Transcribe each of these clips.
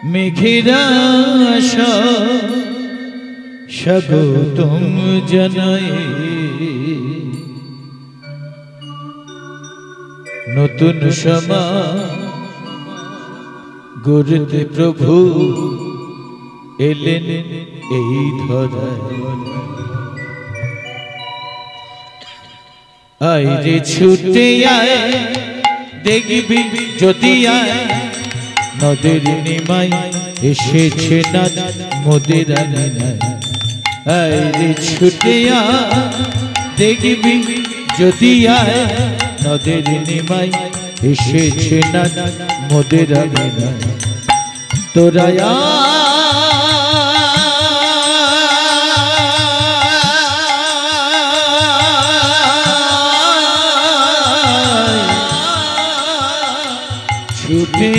মেঘেরা স্বাগতম জানায় নতুন সমাজ গড়তে প্রভু এলেন এই ধরায়। আয় রে ছুটে আয় দেখবি যদি আয় নদের নিমাই এসেছে না মোদের আঙিনায়। আয় রে ছুটে আয় দেখবি যদি আয় নদের নিমাই এসেছে না মোদের আঙিনায়। তোরা ছুটে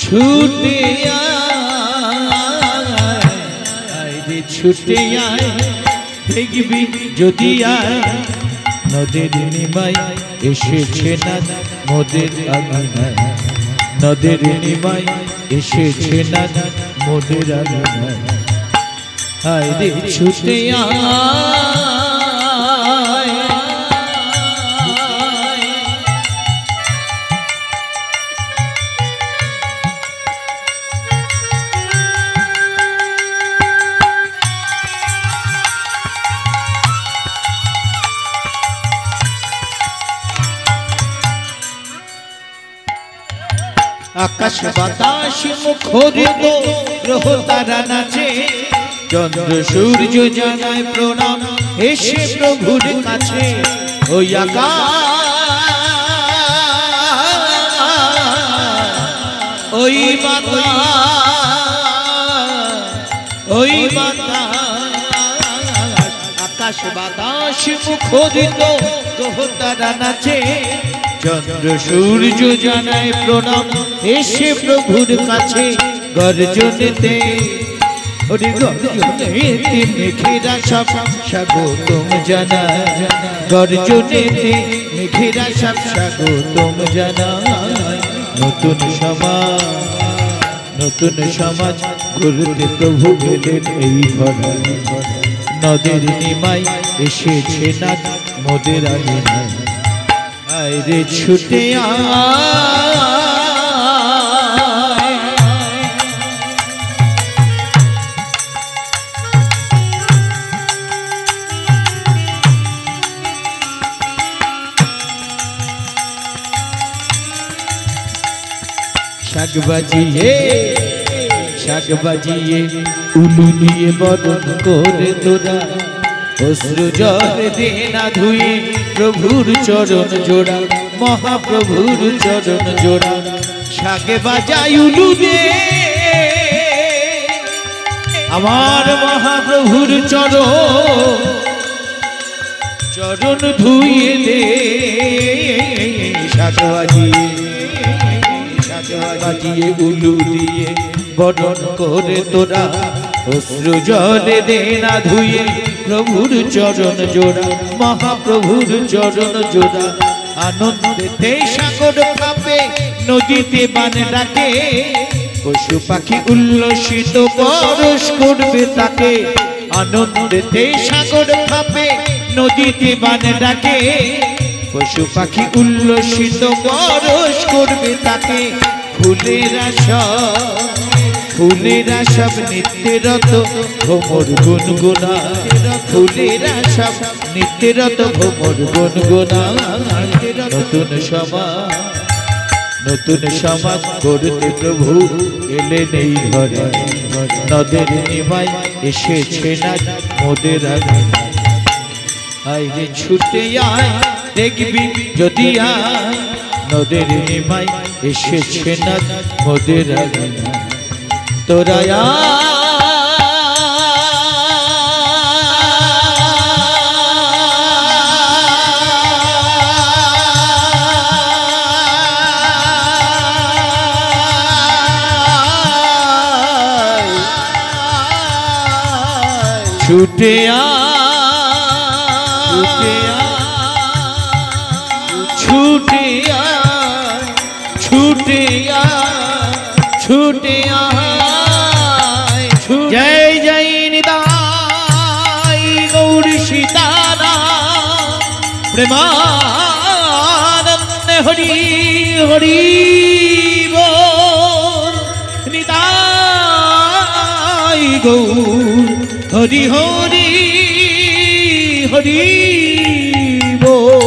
ছুটে আয় রে ছুটে আয় দেখবি যদি আয় নদের নিমাই এসেছে না মোদের আঙিনায়। নদের নিমাই এসেছে না মোদের আঙিনায়। আয় রে ছুটে আকাশ বাতাস মুখরিত গ্রহ তারা নাচে চন্দ্র সূর্য জানায় প্রণাম এসে প্রভুর কাছে। ওই আকাশ ওই বাতাস আকাশ বাতাস মুখরিত গ্রহ তারা নাচে চন্দ্র সূর্য জানায় প্রণাম এসে প্রভুর কাছে। গর্জনেতে ওরে গর্জনেতে মেঘেরা সব স্বাগতম জানায়। গর্জনেতে মেঘেরা সব স্বাগতম জানায়। নতুন সমাজ গড়তে প্রভু এলেন এই ধরায়। নদের নিমাই এসেছে না মোদের আঙিনায়। আয় রে ছুটে শাক বাজিয়ে উলু দিয়ে বরণ করে তোরা অশ্রু জল দে না ধুয়ে প্রভুর চরণ জোড়া। মহাপ্রভুর চরণ জোড়া শাক বাজাই উলু দে আমার মহাপ্রভুর চরণ ধুয়ে দে। শাক বাজিয়ে উলু দিয়ে বরণ করে তোরা অশ্রু জলে দে না ধুয়ে প্রভুর চরণ জোড়া। মহাপ্রভুর চরণ জোড়া আনন্দেতে সাগর কাঁপে নদীতে বান ডাকে পশু পাখি উল্লসিত পরশ করবে তাকে। আনন্দেতে সাগর কাঁপে নদীতে বান ডাকে পশু পাখি উল্লসিত পরশ করবে তাকে। ফুলেরা সব নিত্যরত ভ্রমর গুনগুনা। ফুলেরা সব নিত্যরত ভ্রমর গুনগুনা। নতুন সমাজ গড়তে প্রভু এলেন এই ঘরে। নদের নিমাই এসেছে না মোদের আঙিনায়। আয় রে ছুটে আয় দেখবি যদি আয় নদের নিমাই এসেছে না মোদের আঙিনায়। তোরা ছুটে ছুটে আয় ছুটে আয় ছুটে আয় জয় জয় নিতাই গৌর সীতারা প্রেমানন্দ হরি হরি বল নিতাই গৌর হরি হরি হরি বল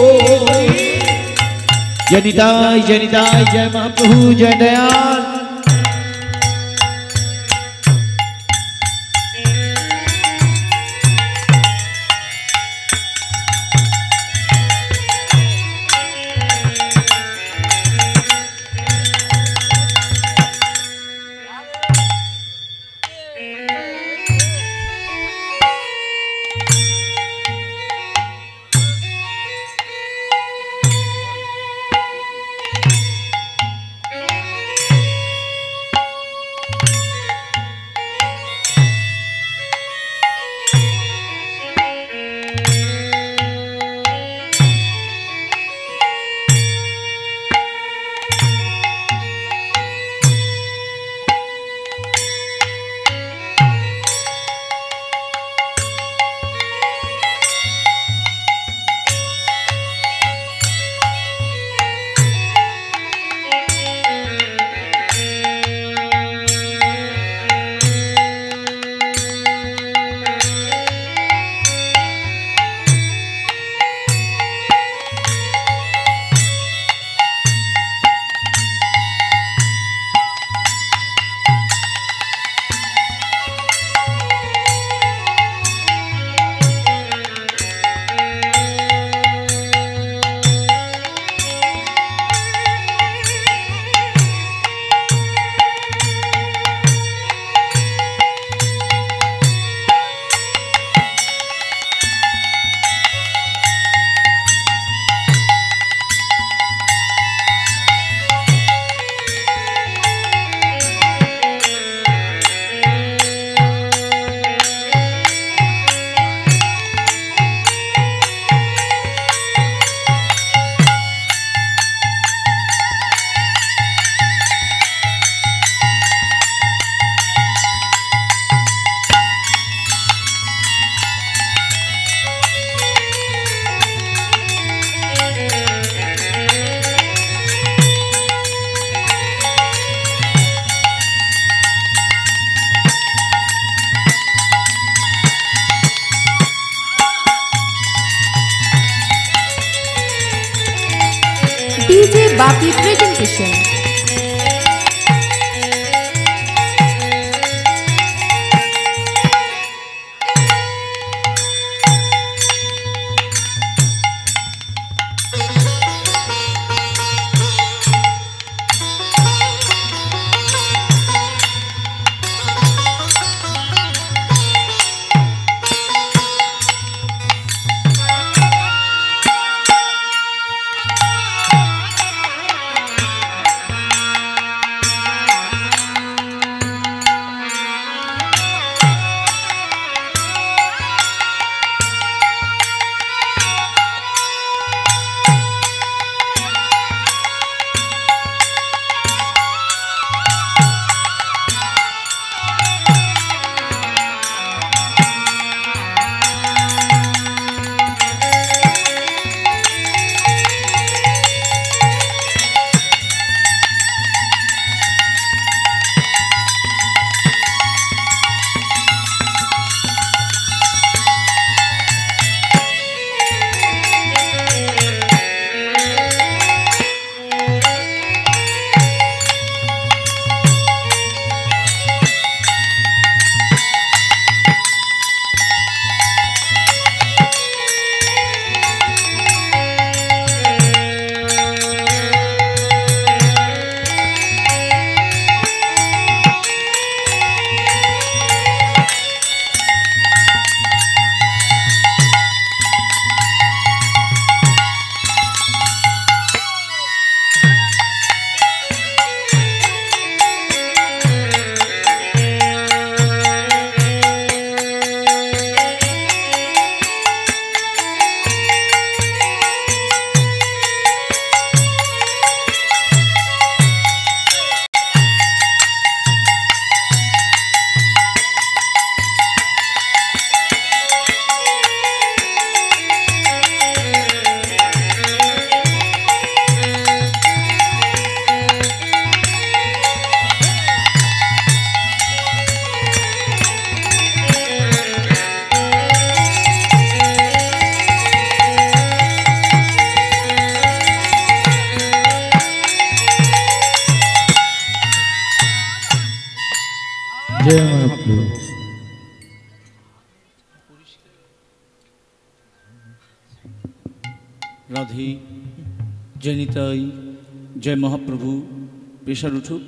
जय निताई जय महाप्रभु जय दयाल। DJ Bapi presentation. जय महाप्रभु। রাধে জয় নিতাই জয় মহাপ্রভু। প্রেশার উঠুক।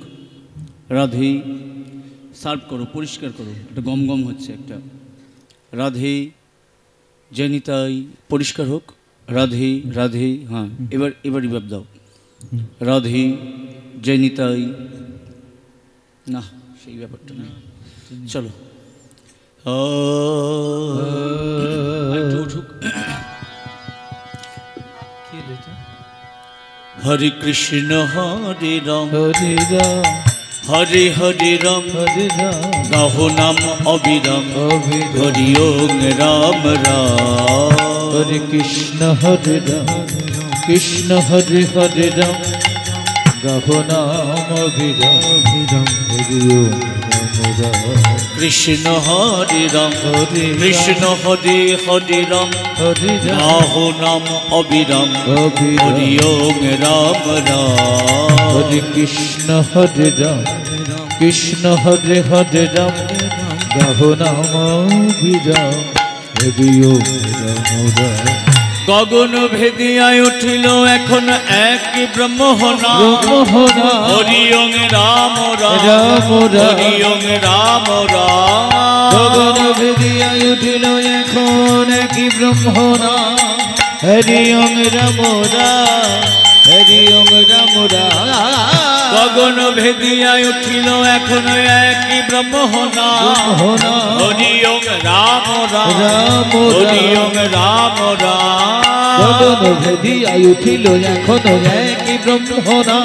রাধে সার্ভ করো, পরিষ্কার করো, একটা গম গম হচ্ছে একটা। রাধে জয় নিতাই, পরিষ্কার হোক। রাধে রাধে, হ্যাঁ এবার রিভাব দাও। রাধে জয় নিতাই, না সেই ব্যাপারটা না, চলো একটু উঠুক। হরে কৃষ্ণ হরে রাম हरे राम হরে হরে রাম हरे राम গাহো নাম অবিরাম। अविराम হরি ওম রাম রাম। हरे कृष्ण हरे राम कृष्ण हरे हरे राम गाहो नाम अविराम हरि ओम राम राम কৃষ্ণ হরে রাম हरे কৃষ্ণ হরে হরে রাম हरे राम গাহো নাম অবিরাম। হরি अविराम ওম রাম রাম। हरे कृष्ण हरे राम कृष्ण हरे हरे राम गाहो नाम अविराम हरि ओम राम राम গগন ভেদিয়ায় উঠিল এখন এক ব্রহ্মহনা। ব্রহ্মহনা হরি ওম রাম রাম রাম রাম হরি ওম রাম রাম। গগন ভেদিয়া উঠিল এখন কি ব্রহ্মনা হরি ওম রাম রাম হরি ওম রাম রাম গগন ভেদিয়া উঠিল এখন এক ব্রহ্মহনা। ব্রহ্মহনা হরি ওম রাম রাম রাম হরি রাম ওম রাম রাম। গগন ভেদিয়া উঠিল এখন কি ব্রহ্মনা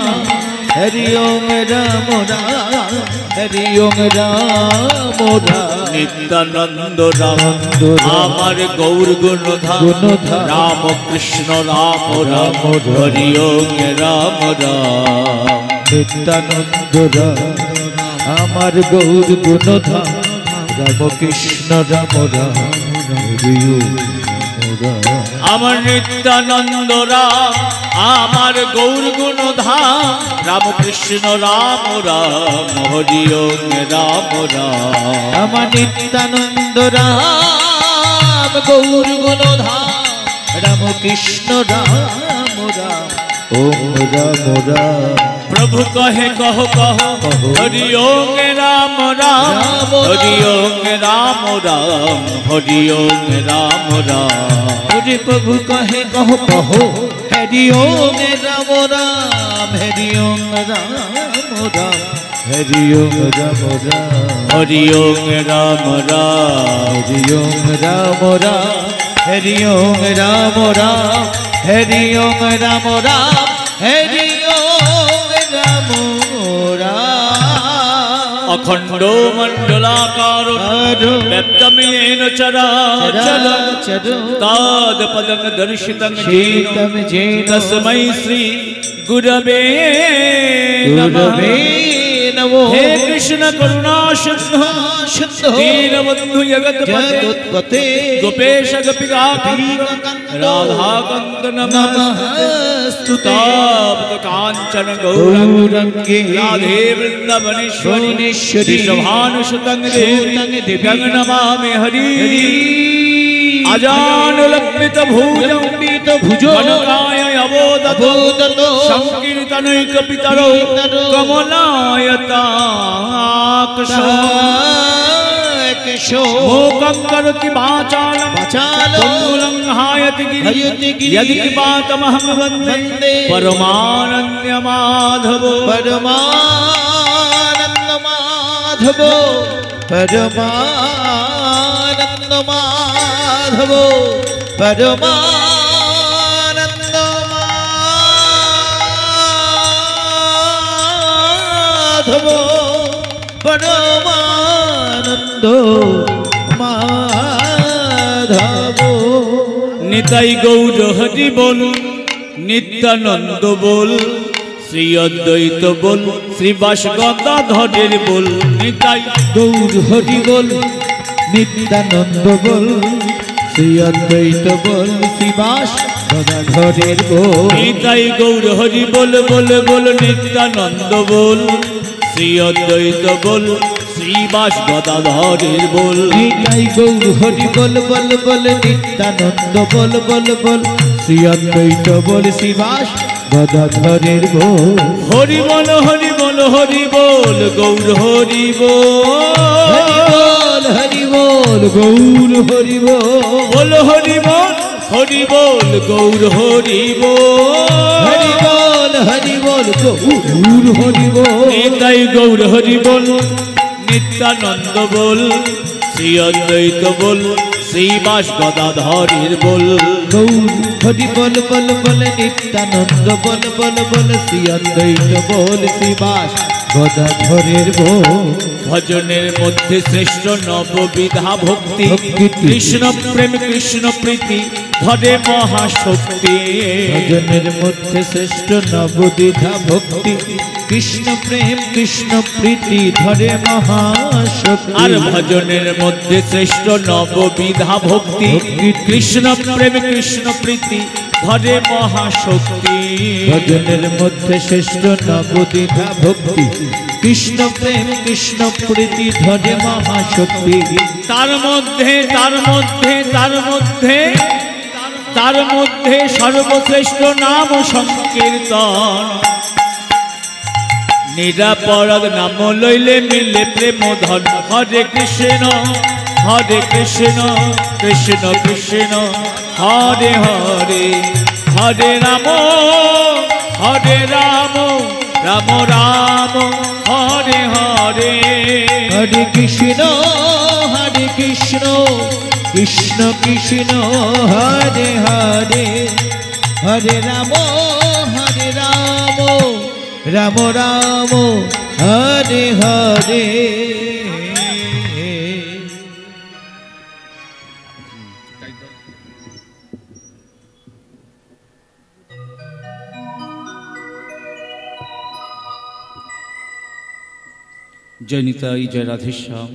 হরি ওম রাম রাম হরি ওম রাম রাম নিত্যানন্দ রাম আনন্দ রাম আমার গৌর গুণধাম। গুণধাম রাম কৃষ্ণ রাম রাম রাম রাম হরি ওম রাম রাম। নিত্যানন্দ রাম আমার গৌর গুণধাম রাম কৃষ্ণ রাম রাম হরি ওম রাম আমার নিত্যানন্দ রাম আমার গৌর গুণধাম। রাম কৃষ্ণ রাম রাম হরি ওম রাম রাম। আমার নিত্যানন্দ রাম গৌর গুণধাম রাম কৃষ্ণ রাম রাম ওম রাম রাম প্রভু কহে কহ কহ হরি ওম রাম রাম হরি ওম রাম রাম হরি ওম রাম রাম। হরি প্রভু কহে কহ কহ হরি ওম রাম রাম হরি ওম রাম রাম হরি ওম রাম রাম হরি ওম রাম রাম। हरि ओम राम राम हरि ओम राम राम हरि ओम राम राम हरि ओम राम राम অখণ্ড মণ্ডলাকার ব্যক্তমেন চরাচরম তাদ পদং দর্শিতং शीतम जेन তস্मै শ্রী গুরবে নমঃ। गुरवे नमो হে কৃষ্ণ করুণা সিন্ধু शुद्ध দীনবন্ধু জগৎপতে जगत्पते গোপেশ গোপিকাকান্ত রাধাকান্ত নমঃ। स्तुते তাপ্ত কাঞ্চন গৌরং गौरंगे রাধে বৃন্দাবনেশ্বরী ভুবনেশ্বরী শোভানুসুতং সুতং দেবী দেবী গং নমামি হরি। अजान अजानुलम्बित भुजं लंबित भुजो कनकाय अवोदतो अवोदतो संकीर्तनैकपितरो कमलायताक्षो किशो मूकं करोति वाचालं वाचालं मूलं हायति हयति गिरि गिरि यदि कृपातमहं वन्दे वन्दे परमानन्दमाधवो परमानंद माधवो परमानंद माधवो परमानंद माधवो परमानंद माधवो निताई गौर हरि बोल नित्यानंद बोल श्री अद्वैत बोल श्री गदाधरेर बोल निताई गौर हरि बोल नित्यानंद बोल श्री अद्वैत बोल शिवास गदाधरेर बोल निताई गौर हरि बोल बोल बोल नित्यानंद बोल श्री अद्वैत बोल শ্রীবাস গদাধরের বল। নিতাই গৌর হরি বল বল বল নিত্যানন্দ বল বল বল শ্রী অদ্বৈত বল শ্রীবাস গদাধরের বল। হরি বল হরি বল হরি বল গৌর হরি বল। হরি বল গৌর হরি বল। হরি বল হরি বল গৌর হরি বল। হরি বল হরি বল গৌর হরি বল। নিতাই গৌর হরি বল নিত্যানন্দ বল শ্রী অদ্বৈত বল শ্রীবাস গদাধরের বল। গৌর হরি বল বল বল নিত্যানন্দ বল বল বল শ্রী অদ্বৈত বল শ্রীবাস গদাধরের বল। ভজনের মধ্যে শ্রেষ্ঠ নববিধা ভক্তি কৃষ্ণ প্রেম কৃষ্ণ প্রীতি ধরে মহাশক্তি। ভজনের মধ্যে শ্রেষ্ঠ নববিধা ভক্তি কৃষ্ণ প্রেম কৃষ্ণ প্রীতি ধরে মহাশক্তি। আর ভজনের মধ্যে শ্রেষ্ঠ নববিধা ভক্তি কৃষ্ণ প্রেম কৃষ্ণ প্রীতি ধরে মহাশক্তি। ভজনের মধ্যে শ্রেষ্ঠ নববিধা ভক্তি কৃষ্ণ প্রেম কৃষ্ণ প্রীতি ধরে মহাশক্তি। তার মধ্যে তার মধ্যে তার মধ্যে তার মধ্যে সর্বশ্রেষ্ঠ নাম সংকীর্তন। নিরাপরাধ নাম লইলে মিলে প্রেম ধন। হরে কৃষ্ণ কৃষ্ণ কৃষ্ণ হরে হরে হরে রাম রাম রাম হরে হরে। হরে কৃষ্ণ কৃষ্ণ কৃষ্ণ হরে হরে হরে রাম রাম রাম হরে হরে। জয় নিতাই জয় রাধেশ্যাম।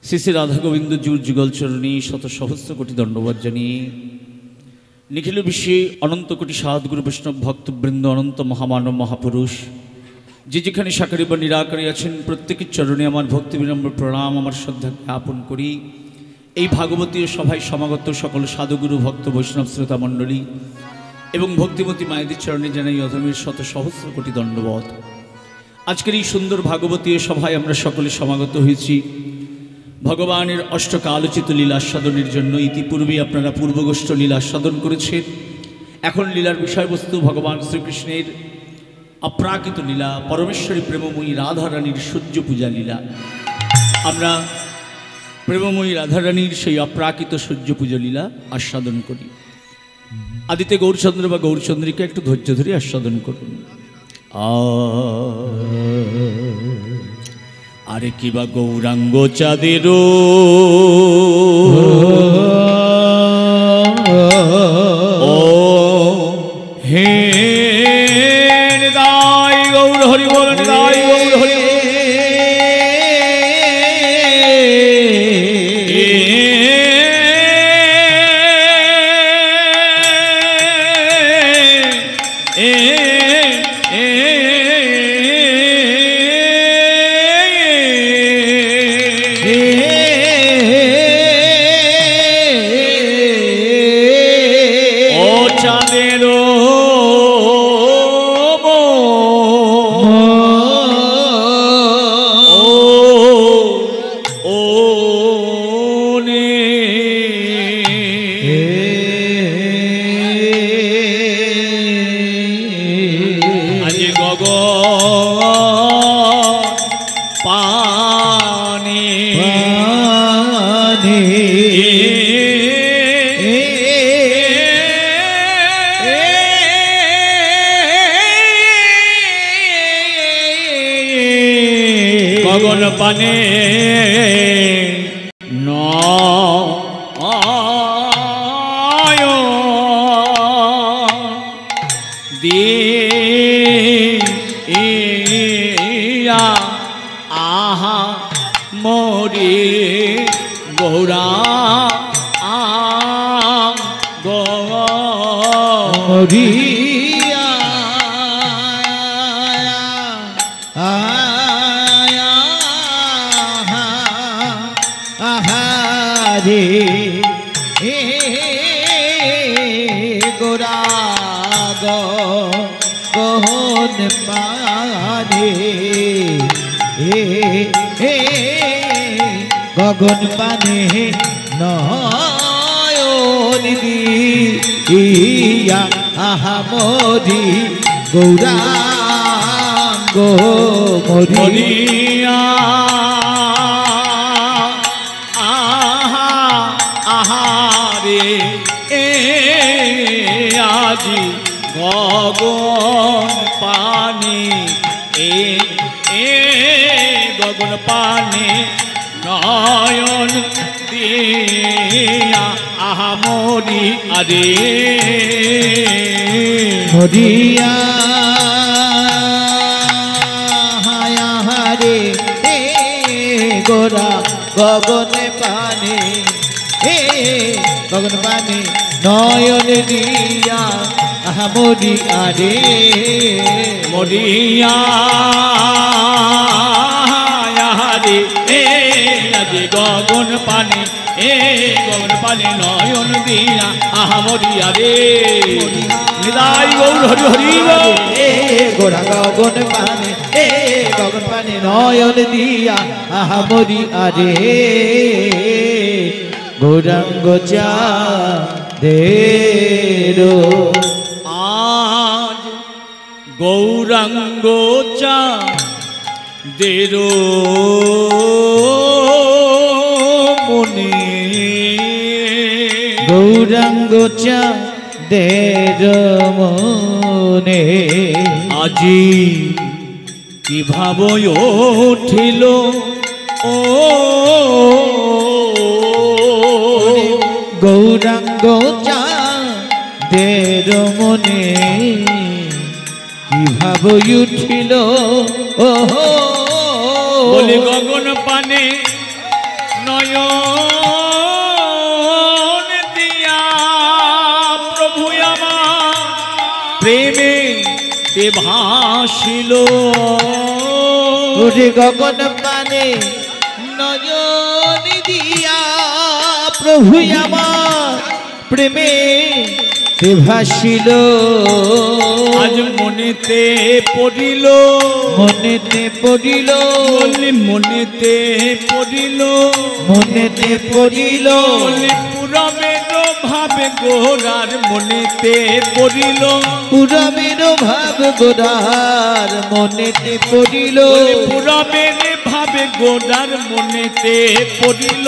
শ্রী শ্রী রাধা গোবিন্দ জুর যুগল চরণী শত সহস্র কোটি দণ্ডবাদ জানিয়ে নিখিল বিশ্বে অনন্ত কোটি সাধগুরু বৈষ্ণব ভক্তবৃন্দ অনন্ত মহামানব মহাপুরুষ যে যেখানে সাকারী বা নিরাকারী আছেন প্রত্যেকের চরণে আমার ভক্তি বিনম্র প্রণাম আমার শ্রদ্ধা জ্ঞাপন করি। এই ভাগবতীয় সভায় সমাগত সকল সাধুগুরু ভক্ত বৈষ্ণব শ্রোতা মণ্ডলী এবং ভক্তিমতী মায়েদের চরণে জানাই অধমের শত সহস্র কোটি দণ্ডবধ। আজকের এই সুন্দর ভাগবতীয় সভায় আমরা সকলে সমাগত হয়েছি ভগবানের অষ্টকা আলোচিত লীলা আস্বাদনের জন্য। ইতিপূর্বে আপনারা পূর্বগোষ্ঠ লীলা আস্বাদন করেছেন। এখন লীলার বিষয়বস্তু ভগবান শ্রীকৃষ্ণের অপ্রাকৃত লীলা, পরমেশ্বরী প্রেমময়ী রাধারানীর সূর্য পূজা লীলা। আমরা প্রেমময়ী রাধারানীর সেই অপ্রাকৃত সূর্য পূজা লীলা আস্বাদন করি। আদিতে গৌরচন্দ্র বা গৌরচন্দ্রিকা একটু ধৈর্য ধরে আস্বাদন করুন। আরে কিবা গৌরাঙ্গ চাঁদের ও হে নিতাই গৌর হরি বল নিতাই গৌর হরি গগন পানে নয় দিয়া আহা মরি গৌরা গৌরিয়া গগন পানে গগন পানে নয়ন দিয়া আহামরি গৌরাঙ্গ মরিয়া আহারে আজি গগন পানি গগন পানি নয়ন দিয়া আহামরি আরে মরিয়া হারে গোরা গগন পানে গগন পানে নয়ন দিয়া আহামরি আরে মরিয়া রে আজি গগন পানি গগন পানি নয়ন দিয়া আহামরিয়া রে নিদাই গৌর হরি হরি গোরা গগন পানে গগন পানে নয়ন দিয়া আহামরি আরে গৌরাঙ্গ চা দেরো আজ গৌরাঙ্গ চা দেরো মনে গৌরাঙ্গ চা দেরো মনে আজি কি ভাব উঠিল ও গৌরাঙ্গ চা দেরো মনে কি ভাব উঠিল ও বলি গগন পানে নয়ন দিয়া প্রভু আমার প্রেমে তে ভাসিল ওরে গগন পানে নয়ন দিয়া প্রভু আমার প্রেমে তে ভাসিল আজ মনেতে পড়িল মনেতে পড়িল বলি মনেতে পড়িল মনেতে পড়িল বলি পুরমের ভাবে গোরার মনেতে পড়িল পুরমের ভাব গোরার মনেতে পড়িল বলি পুরমের ভাবে গোরার মনেতে পড়িল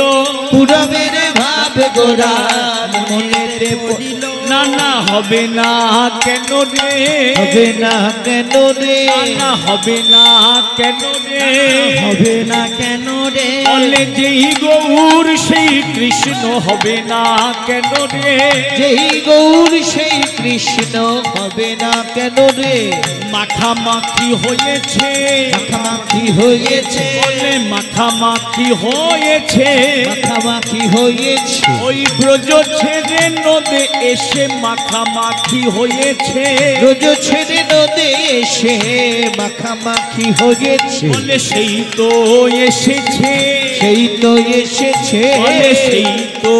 পুরমের ভাব গোরার মনেতে পড়িল না না হবে না কেন রে হবে না কেন রে না হবে না কেন রে হবে না কেন রে বলে যেই গৌর সেই কৃষ্ণ হবে না কেন রে যেই গৌর সেই কৃষ্ণ হবে না কেন রে মাখামাখি হয়েছে মাখামাখি হয়েছে বলে মাখামাখি হয়েছে মাখামাখি হয়েছে ওই ব্রজ ছেড়ে নদে এসে মাখামাখি হয়েছে রোজ ছেড়ে নদে এসে মাখামাখি হয়েছে বলে সেই তো এসেছে সেই তো এসেছে বলে সেই তো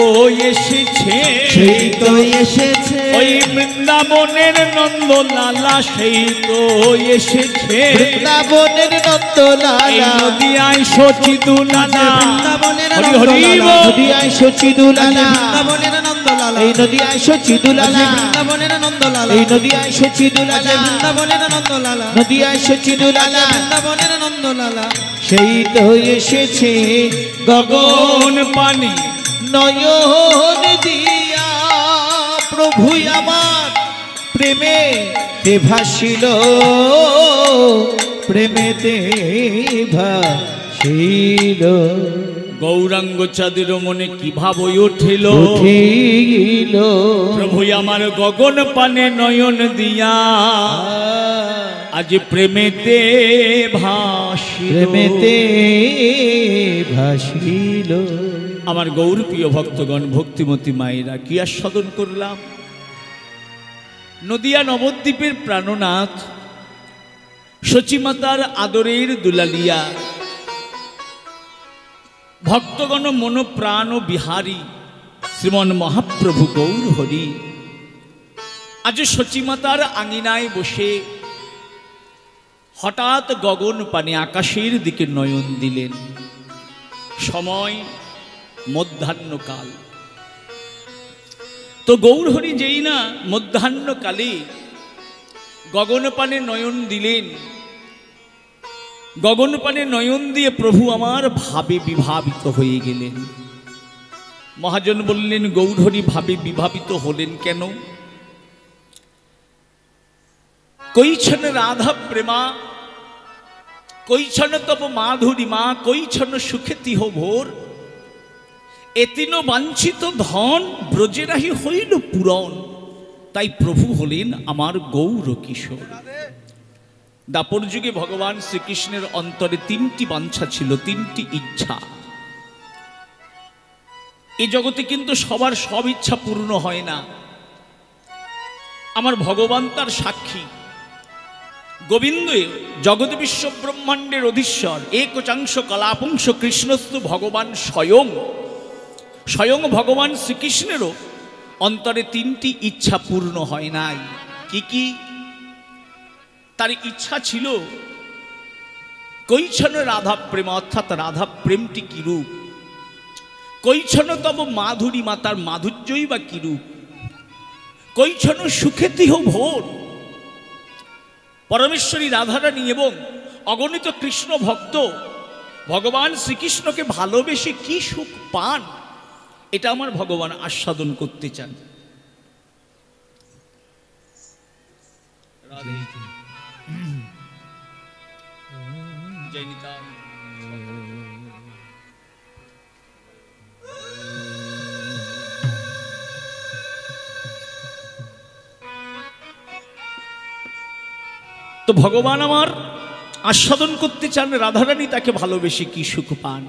এসেছে সেই তো এসেছে ওই বৃন্দাবনের নন্দলালা সেই তো এসেছে বৃন্দাবনের এই নন্দলালা নদিয়ায় সচিদুলালা বৃন্দাবনের হরি হরি নন্দলালা নদিয়ায় সচিদুলালা বৃন্দাবনের নন্দলালা এই নদিয়ায় সচিদুলালা বৃন্দাবনের নন্দলালা এই নদিয়ায় সচিদুলালা বৃন্দাবনের নন্দলালা নদিয়ায় সচিদুলালা বৃন্দাবনের নন্দলালা সেই তো এসেছে গগন গগন পানি নয়ন দিয়া প্রভু আমার প্রেমে তে ভাসিল প্রেমেতে ভাসিল গৌরাঙ্গ চাঁদের মনে কি ভাব উঠিল উঠিল প্রভু আমার গগন পানে নয়ন দিয়া আজ প্রেমেতে ভাসিল প্রেমেতে ভাসিল আমার গৌর প্রিয় ভক্তগণ ভক্তিমতী মায়েরা কি আস্বাদন করলাম নদিয়া নবদ্বীপের প্রাণনাথ সচিমাতার আদরের দুলালিয়া ভক্তগণ মন প্রাণ বিহারী শ্রীমন মহাপ্রভু গৌর হরি আজ সচিমাতার আঙিনায় বসে হঠাৎ গগন পানে আকাশের দিকে নয়ন দিলেন। সময় মধ্যাহ্নকাল। তো গৌরহরি যেই না মধ্যাহ্নকালে গগন পানে নয়ন দিলেন, গগন পানে নয়ন দিয়ে প্রভু আমার ভাবে বিভাবিত হয়ে গেলেন। মহাজন বললেন, গৌরহরি ভাবে বিভাবিত হলেন কেন? কৈছন রাধা প্রেমা, কৈছন তব মাধুরীমা, কৈছন সুখেতিহ ভোর, এতিন বাঞ্ছিত ধন ব্রজেরাহি হইল পূরণ। তাই প্রভু হলেন আমার গৌর কিশোর। দাপর যুগে ভগবান শ্রীকৃষ্ণের অন্তরে তিনটি বাঞ্ছা ছিল, তিনটি ইচ্ছা। এই জগতে কিন্তু সবার সব ইচ্ছা পূর্ণ হয় না। আমার ভগবান তার সাক্ষী। গোবিন্দ জগৎ বিশ্ব ব্রহ্মাণ্ডের অধীশ্বর, একচাংশ কলাপংশ কৃষ্ণস্তু ভগবান স্বয়ং। স্বয়ং ভগবান শ্রীকৃষ্ণেরও অন্তরে তিনটি ইচ্ছা পূর্ণ হয় নাই। কি কি? তার ইচ্ছা ছিল কৈছন রাধা প্রেম, অর্থাৎ রাধা প্রেমটি কি রূপ, কৈছন তব মাধুরীমা, তার মাধুর্যই বা কি রূপ, কৈছন সুখেতিহ ভোর, পরমেশ্বরী রাধারানী এবং অগণিত কৃষ্ণ ভক্ত ভগবান শ্রীকৃষ্ণকে ভালোবেসে কি সুখ পান, এটা আমার ভগবান আস্বাদন করতে চান। তো ভগবান আমার আস্বাদন করতে চান, রাধারানী তাকে ভালোবেসে কি সুখ পান।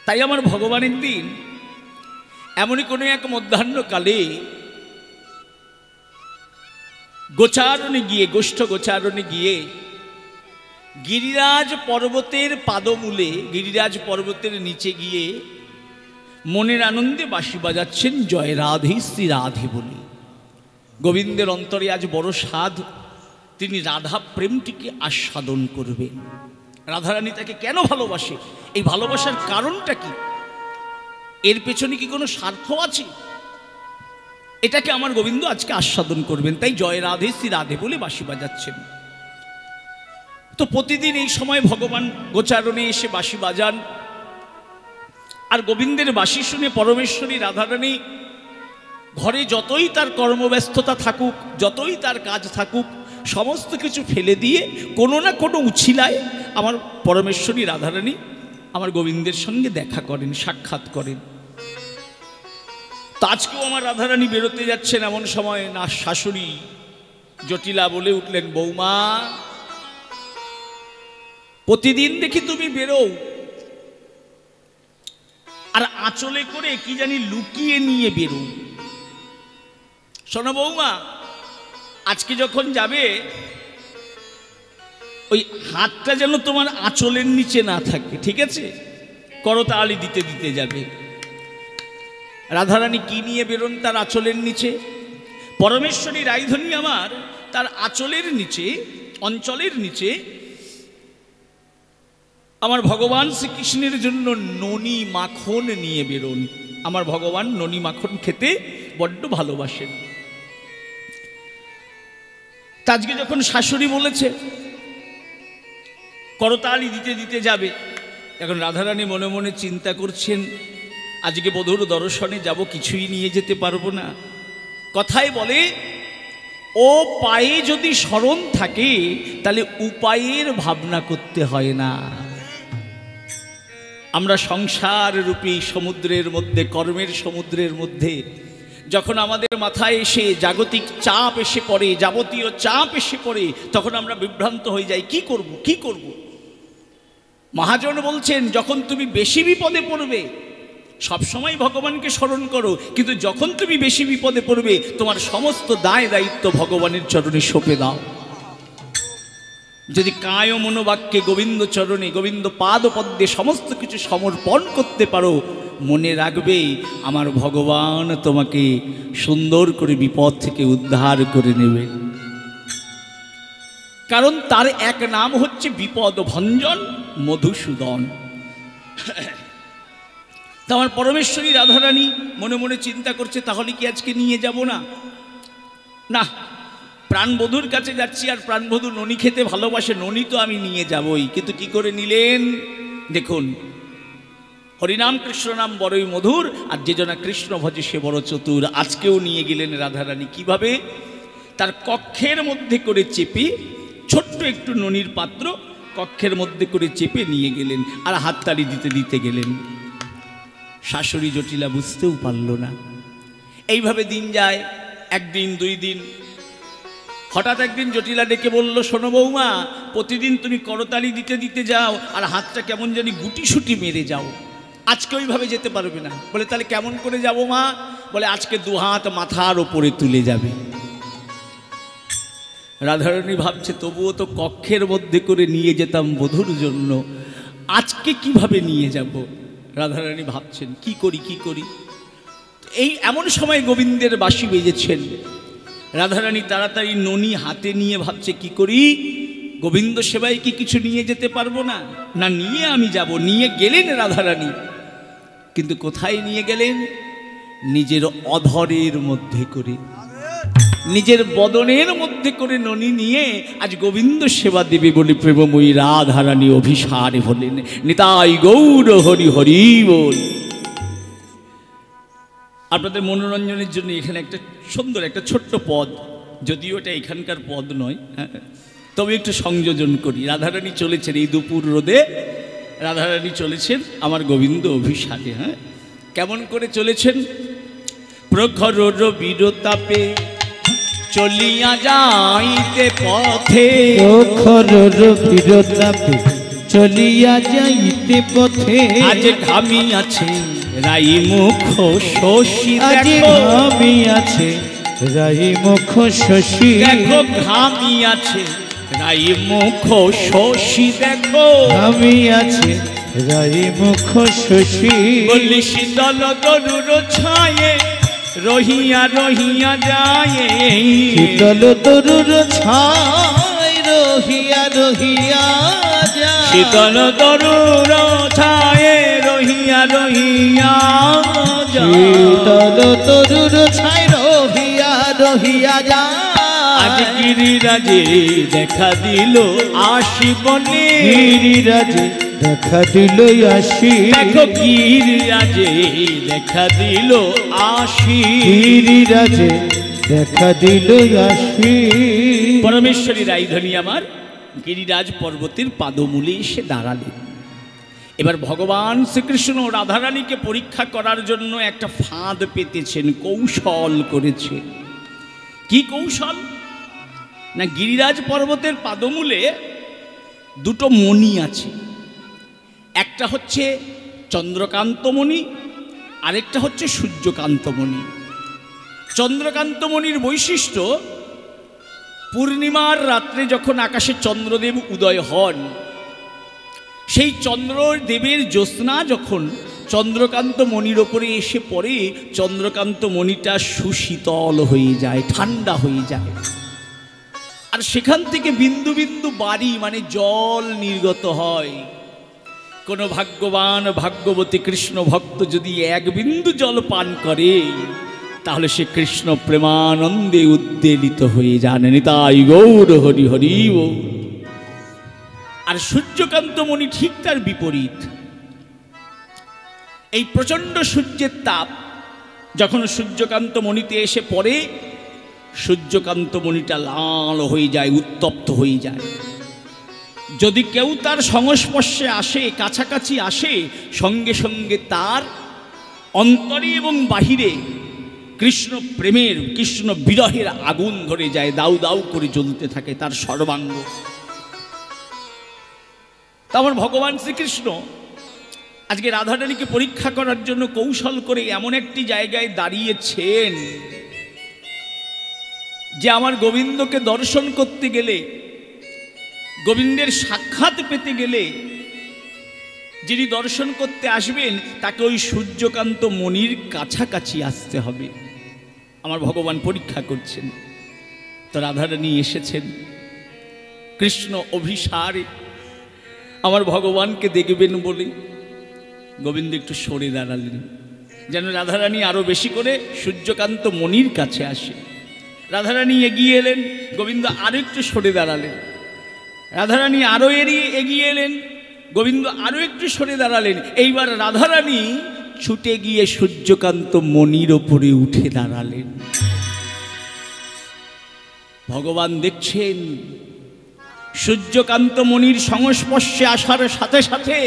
তাই আমার ভগবানের দিন এমনই কোনো এক মধ্যাহ্নকালে গোচারণে গিয়ে, গোষ্ঠ গোচারণে গিয়ে গিরিরাজ পর্বতের পাদমূলে, গিরিরাজ পর্বতের নিচে গিয়ে মনের আনন্দে বাঁশি বাজাচ্ছেন জয় রাধে শ্রী রাধে বলে। গোবিন্দের অন্তরে আজ বড় সাধ, তিনি রাধা প্রেমটিকে আস্বাদন করবেন। রাধারানী তাকে কেন ভালোবাসে, এই ভালোবাসার কারণটা কি, এর পেছনে কি কোনো স্বার্থ আছে, এটাকে আমার গোবিন্দ আজকে আস্বাদন করবেন। তাই জয় রাধে শ্রী রাধে বলে বাঁশি বাজাচ্ছেন। তো প্রতিদিন এই সময় ভগবান গোচারণে এসে বাঁশি বাজান, আর গোবিন্দের বাঁশি শুনে পরমেশ্বরী রাধারানী ঘরে যতই তার কর্মব্যস্ততা থাকুক, যতই তার কাজ থাকুক, সমস্ত কিছু ফেলে দিয়ে কোনো না কোনো উছিলায় আমার পরমেশ্বরী রাধারানী আমার গোবিন্দের সঙ্গে দেখা করেন, সাক্ষাৎ করেন। তো আজকেও আমার রাধারানী বেরোতে যাচ্ছেন, এমন সময় না শাশুড়ি জটিলা বলে উঠলেন, বৌমা প্রতিদিন দেখি তুমি বেরো, আর আঁচলে করে কি জানি লুকিয়ে নিয়ে বেরো। শোনো বৌমা, আজকে যখন যাবে ওই হাতটা যেন তোমার আঁচলের নিচে না থাকে, ঠিক আছে? করতালি দিতে দিতে যাবে। রাধারানী কি নিয়ে বেরোন তার আঁচলের নিচে? পরমেশ্বরী রাইধনী আমার তার আঁচলের নিচে, অঞ্চলের নিচে আমার ভগবান শ্রীকৃষ্ণের জন্য ননি মাখন নিয়ে বেরোন। আমার ভগবান ননি মাখন খেতে বড্ড ভালোবাসেন। আজকে যখন শাশুড়ি বলেছে করতালি দিতে দিতে যাবে, এখন রাধারানী মনে মনে চিন্তা করছেন, আজকে বধূর দর্শনে যাব, কিছুই নিয়ে যেতে পারবো না। কথায় বলে, ও পায়ে যদি স্মরণ থাকে তাহলে উপায়ের ভাবনা করতে হয় না। আমরা সংসার রূপী সমুদ্রের মধ্যে, কর্মের সমুদ্রের মধ্যে যখন আমাদের মাথায় এসে জাগতিক চাপ এসে পড়ে, যাবতীয় চাপ এসে পড়ে, তখন আমরা বিভ্রান্ত হয়ে যাই, কি করব কি করব। মহাজন বলছেন, যখন তুমি বেশি বিপদে পড়বে সবসময় ভগবানকে স্মরণ করো, কিন্তু যখন তুমি বেশি বিপদে পড়বে তোমার সমস্ত দায় দায়িত্ব ভগবানের চরণে সঁপে দাও। যদি কায় মনোবাক্যে গোবিন্দ চরণে, গোবিন্দ পাদ পদ্মে সমস্ত কিছু সমর্পণ করতে পারো, মনে রাখবে আমার ভগবান তোমাকে সুন্দর করে বিপদ থেকে উদ্ধার করে নেবে। কারণ তার এক নাম হচ্ছে বিপদ ভঞ্জন মধুসূদন। তা আমার পরমেশ্বরী রাধারানী মনে মনে চিন্তা করছে, তাহলে কি আজকে নিয়ে যাব না? না, প্রাণবধূর কাছে যাচ্ছি, আর প্রাণবধূ ননি খেতে ভালোবাসে, ননি তো আমি নিয়ে যাবই। কিন্তু কি করে নিলেন দেখুন, হরিনাম কৃষ্ণ নাম বড়ই মধুর, আর যে জনা কৃষ্ণ ভজে সে বড় চতুর। আজকেও নিয়ে গেলেন রাধারানী। কিভাবে? তার কক্ষের মধ্যে করে চেপে, ছোট্ট একটু ননির পাত্র কক্ষের মধ্যে করে চেপে নিয়ে গেলেন, আর হাততালি দিতে দিতে গেলেন। শাশুড়ি জটিলা বুঝতেও পারল না। এইভাবে দিন যায়, একদিন দুই দিন। হঠাৎ একদিন জটিলা ডেকে বলল, শোনো বৌমা, প্রতিদিন তুমি করতালি দিতে দিতে যাও, আর হাতটা কেমন জানি গুটিসুটি মেরে যাও, আজকে ওইভাবে যেতে পারবে না। বলে তাহলে কেমন করে যাব মা? বলে আজকে দুহাত মাথার ওপরে তুলে যাবে। রাধারানী ভাবছে, তবুও তো কক্ষের মধ্যে করে নিয়ে যেতাম বধূর জন্য, আজকে কিভাবে নিয়ে যাব? রাধারানী ভাবছেন কি করি কি করি। এই এমন সময় গোবিন্দের বাঁশি বেজেছেন। রাধারানী তাড়াতাড়ি ননি হাতে নিয়ে ভাবছে কি করি, গোবিন্দ সেবায় কি কিছু নিয়ে যেতে পারবো না? না, নিয়ে আমি যাব। নিয়ে গেলেন রাধারানী, কিন্তু কোথায় নিয়ে গেলেন? নিজের অধরের মধ্যে করে, নিজের বদনের মধ্যে করে ননি নিয়ে আজ গোবিন্দ সেবা দেবে বলে প্রেমময়ী রাধারানী অভিসারে হলেন। নিতাই গৌর হরি হরি বল। আপনাদের মনোরঞ্জনের জন্য এখানে একটা সুন্দর একটা ছোট্ট পদ, যদিও এটা এখানকার পদ নয়, তবে একটু সংযোজন করি। রাধারানী চলেছেন এই দুপুর রোদে, রাধারানী চলেছেন আমার গোবিন্দ অভিসারে। হ্যাঁ, কেমন করে চলেছেন? প্রখর বীরতাপে চলিয়া যাইতে পথে, প্রখর বীরতাপে চলিয়া যাইতে পথে, আজ ঘামিয়াছে রাই মুখ শশী, আজ ঘামিয়াছে রাই মুখ শশী, দেখো ঘামিয়াছে রাই মুখ শশী, দেখো ঘামিয়াছে রাই মুখ শশী। বলি শীতল তরুর ছায়ে রহিয়া রহিয়া যায়, শীতল তরুর ছায় রহিয়া রহিয়া যায়, শীতল তরুর ছায়ে রহিয়া রহিয়া যায়, শীতল তরুর ছায় রহিয়া রহিয়া যায়। আজ গিরিরাজে দেখা দিল আসি বলে, গিরিরাজে দেখা দিল আসি, দেখো গিরিরাজে দেখা দিল আসি, গিরিরাজে দেখা দিল আসি। পরমেশ্বরী রাইধনী আমার গিরিরাজ পর্বতের পাদমূলে এসে দাঁড়ালেন। এবার ভগবান শ্রীকৃষ্ণ রাধারানীকে পরীক্ষা করার জন্য একটা ফাঁদ পেতেছেন, কৌশল করেছে। কি কৌশল? না, গিরিরাজ পর্বতের পাদমূলে দুটো মণি আছে, একটা হচ্ছে চন্দ্রকান্তমণি, আরেকটা হচ্ছে সূর্যকান্তমণি। চন্দ্রকান্তমণির বৈশিষ্ট্য, পূর্ণিমার রাত্রে যখন আকাশে চন্দ্রদেব উদয় হন, সেই চন্দ্রদেবের জ্যোৎস্না যখন চন্দ্রকান্ত মণির ওপরে এসে পড়ে, চন্দ্রকান্ত মণিটা সুশীতল হয়ে যায়, ঠান্ডা হয়ে যায়, আর সেখান থেকে বিন্দু বিন্দু বাড়ি মানে জল নির্গত হয়। কোনো ভাগ্যবান ভাগ্যবতী কৃষ্ণ ভক্ত যদি এক বিন্দু জল পান করে, তাহলে সে কৃষ্ণ প্রেমানন্দে উদ্বেলিত হয়ে যান। নিতাই গৌর হরি হরি বল। আর সূর্যকান্তমণি ঠিক তার বিপরীত। এই প্রচণ্ড সূর্যের তাপ যখন সূর্যকান্তমণিতে এসে পড়ে, সূর্যকান্তমণিটা লাল হয়ে যায়, উত্তপ্ত হয়ে যায়। যদি কেউ তার সংস্পর্শে আসে, কাছাকাছি আসে, সঙ্গে সঙ্গে তার অন্তরে এবং বাহিরে কৃষ্ণ প্রেমের, কৃষ্ণ বিরহের আগুন ধরে যায়, দাউ দাউ করে জ্বলতে থাকে তার সর্বাঙ্গ। তারপর ভগবান শ্রীকৃষ্ণ আজকে রাধারানীকে পরীক্ষা করার জন্য কৌশল করে এমন একটি জায়গায় দাঁড়িয়েছেন যে আমার গোবিন্দকে দর্শন করতে গেলে, গোবিন্দের সাক্ষাৎ পেতে গেলে যিনি দর্শন করতে আসবেন তাকে ওই সূর্যকান্ত মণির কাছাকাছি আসতে হবে। আমার ভগবান পরীক্ষা করছেন। তো রাধারানী এসেছেন কৃষ্ণ অভিসারে আমার ভগবানকে দেখবেন বলে গোবিন্দ একটু সরে দাঁড়ালেন, যেন রাধারানী আরো বেশি করে সূর্যকান্ত মণির কাছে আসে। রাধারানী এগিয়ে এলেন, গোবিন্দ আরো একটু সরে দাঁড়ালেন। রাধারানী আরো এগিয়ে এলেন, গোবিন্দ আরো একটু সরে দাঁড়ালেন। এইবার রাধারানী ছুটে গিয়ে সূর্যকান্ত মণির ওপরে উঠে দাঁড়ালেন। ভগবান দেখছেন সূর্যকান্ত মণির সংস্পর্শে আসার সাথে সাথে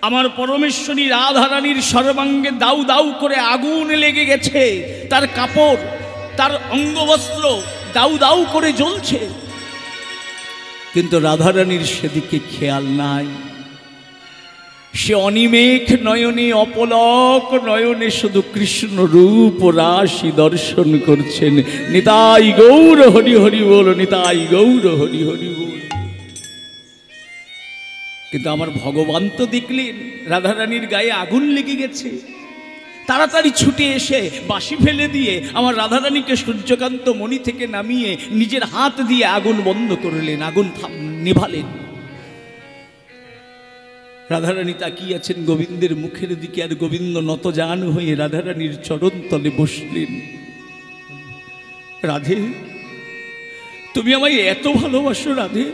আমার পরমেশ্বরী রাধারানীর সর্বাঙ্গে দাউ দাউ করে আগুন লেগে গেছে। তার কাপড়, তার অঙ্গবস্ত্র দাউ দাউ করে জ্বলছে, কিন্তু রাধারানীর সেদিকে খেয়াল নাই। সে অনিমেষ নয়নে, অপলক নয়নে শুধু কৃষ্ণ রূপ রাশি দর্শন করছেন। নিতাই গৌর হরি হরি বল, নিতাই গৌর হরি হরি বল। কিন্তু আমার ভগবান তো দেখলেন রাধারানীর গায়ে আগুন লেগে গেছে, তাড়াতাড়ি ছুটে এসে বাঁশি ফেলে দিয়ে আমার রাধারানীকে সূর্যকান্ত মণি থেকে নামিয়ে নিজের হাত দিয়ে আগুন বন্ধ করলেন, আগুন নিভালেন। রাধারানী তাকিয়ে আছেন গোবিন্দের মুখের দিকে, আর গোবিন্দ নতজান হয়ে রাধারানীর চরণ তলে বসলেন। রাধে, তুমি আমায় এত ভালোবাসো রাধে,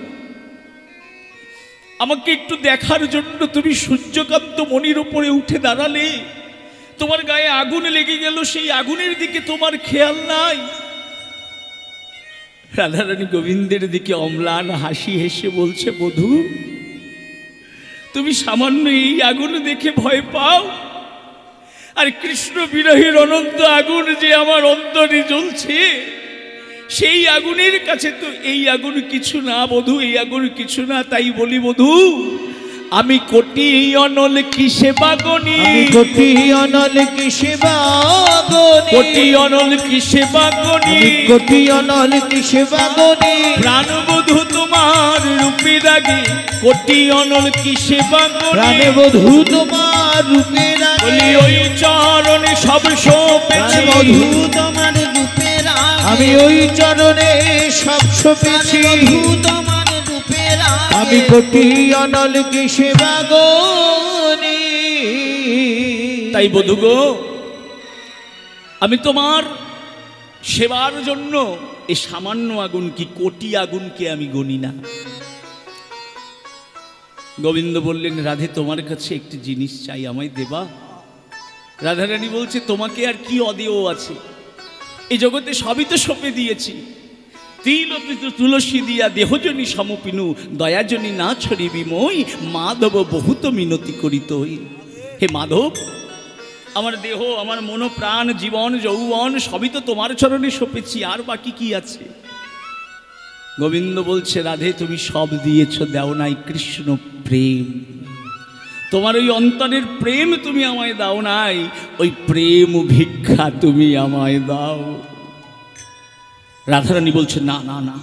আমাকে একটু দেখার জন্য তুমি সূর্যকান্ত মণির উপরে উঠে দাঁড়ালে, তোমার গায়ে আগুন লেগে গেল, সেই আগুনের দিকে তোমার খেয়াল নাই। রাধারানী গোবিন্দের দিকে অম্লান হাসি হেসে বলছে, বধূ তুমি সামান্য এই আগুন দেখে ভয় পাও, আর কৃষ্ণ বিরহের অনন্ত আগুন যে আমার অন্তরে জ্বলছে, সেই আগুনের কাছে তো এই আগুন কিছু না বধূ, এই আগুন কিছু না। তাই বলি বধূ, আমি কোটি অনল কিসে বাগনি, কোটি অনল কিসে বাগনি, কোটি অনল কিসে বাগনি, কোটি অনল কিসে বাগনি, প্রাণ বধূ তোমার রূপে রাগে, কোটি অনল কিসে বাগনি, প্রাণ বধূ তোমার রূপে রাগে, বলি ওই চরণে সব সপেছি, বধূ তোমার রূপের আমি ওই চরণে সব সপেছি, তোমার রূপের আমি কোটি অনল কিসে বাগনি। তাই বধূ গো, আমি তোমার সেবার জন্য এই সামান্য আগুন কি কোটি আগুনকে আমি গণি না। গোবিন্দ বললেন, রাধে তোমার কাছে একটি জিনিস চাই, আমায় দেবা? রাধারানী বলছে, তোমাকে আর কি অদেয় আছে, এই জগতে সবই তো সঁপে দিয়েছি। তিলপিত তুলসী দিয়া দেহজনী সমপিনু, দয়াজনী না ছড়িবি মই, মাধব বহুত মিনতি করিত। হে মাধব, আমার দেহ, আমার মন প্রাণ জীবন যৌবন সবই তো তোমার চরণে সঁপেছি, আর বাকি কি আছে? গোবিন্দ বলছে, রাধে তুমি সব দিয়েছ, দাও নাই কৃষ্ণ প্রেম। তোমার ওই অন্তরের প্রেম তুমি আমায় দাও নাই, ওই প্রেম ভিক্ষা তুমি আমায় দাও। রাধারানী বলছে, না না না,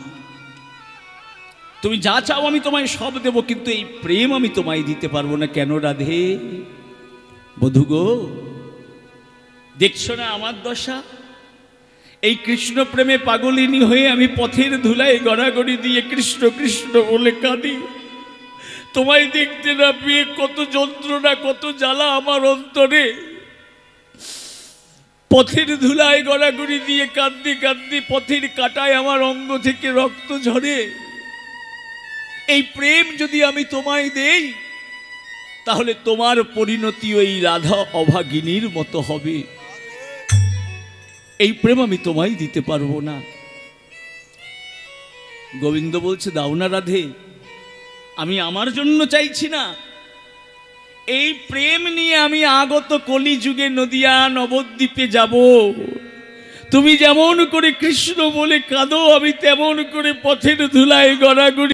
তুমি যা চাও আমি তোমায় সব দেব, কিন্তু এই প্রেম আমি তোমায় দিতে পারবো না। কেন রাধে? বধূ গো, দেখছো না আমার দশা? এই কৃষ্ণ প্রেমে পাগলিনী হয়ে আমি পথের ধুলায় গড়াগড়ি দিয়ে কৃষ্ণ কৃষ্ণ বলে কাঁদি। তোমায় দেখতে না পেয়ে কত যন্ত্রণা, কত জ্বালা আমার অন্তরে। পথের ধুলায় গড়াগড়ি দিয়ে কাঁদি কাঁদি পথের কাটায় আমার অঙ্গ থেকে রক্ত ঝরে। এই প্রেম যদি আমি তোমায় দেই, তাহলে তোমার পরিণতি ওই রাধা অভাগিনীর মতো হবে। এই প্রেম আমি তোমায় দিতে পারবো না। গোবিন্দ বলছে, দাও না রাধে, আমি আমার জন্য চাইছি না, এই প্রেম নিয়ে আমি আগত কলিযুগে নদিয়া নবদ্বীপে যাব। তুমি যেমন করে কৃষ্ণ বলে কাঁদো, আমি তেমন করে পথের ধুলায় গড়াগড়ি